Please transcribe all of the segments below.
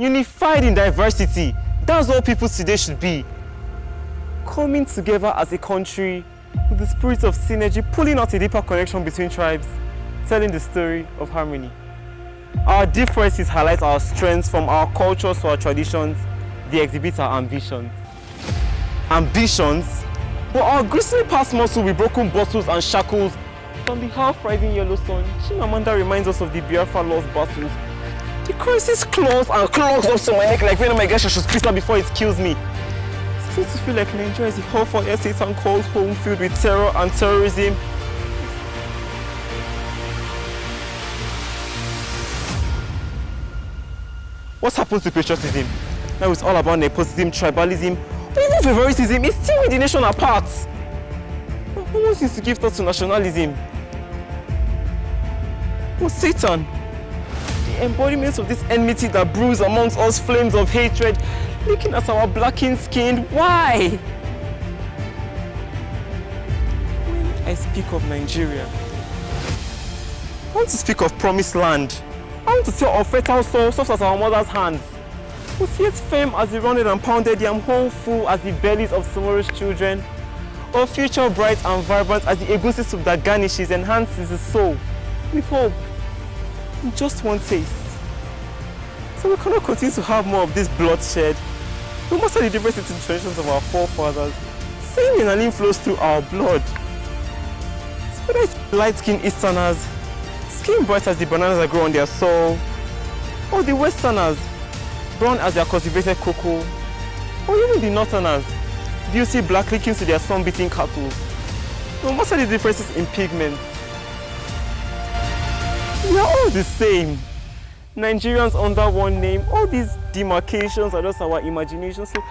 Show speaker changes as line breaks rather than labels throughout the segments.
unified in diversity. That's what people today should be. Coming together as a country with the spirit of synergy, pulling out a deeper connection between tribes, telling the story of harmony. Our differences highlight our strengths, from our cultures to our traditions. They exhibit our ambitions. Ambitions? But our grisly past muscle with broken bottles and shackles. From the half-rising yellow sun, Chimamanda reminds us of the Biafra lost battles. The crisis claws and clogs up to my neck like venom. I guess I should spit out before it kills me. It seems to feel like Nigeria is a hellfire air Satan calls home, filled with terror and terrorism. What happens to patriotism? Now it's all about nepotism, tribalism, or even favoritism. It's tearing the nation apart. No one seems to give thought to nationalism. But Satan, the embodiment of this enmity that brews amongst us flames of hatred, looking at our blackened skin. Why? When I speak of Nigeria, I want to speak of promised land. I want to tell of fertile soil soft as our mother's hands, but yet firm as the rounded and pounded yam, whole full as the bellies of tomorrow's children, of future bright and vibrant as the egusi soup that garnishes, enhances the soul with hope in just one taste. So we cannot continue to have more of this bloodshed, no matter the difference in the traditions of our forefathers. Same melanin flows through our blood. So whether it's light-skinned Easterners, skin bright as the bananas that grow on their soil, or the Westerners, brown as their cultivated cocoa, or even the Northerners, beauty black linking to their sun-beaten cattle. No matter the differences in pigment, we are all the same. Nigerians under one name. All these demarcations are just our imagination. So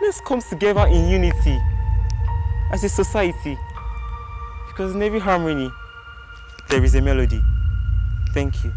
let's come together in unity as a society, because in every harmony there is a melody. Thank you.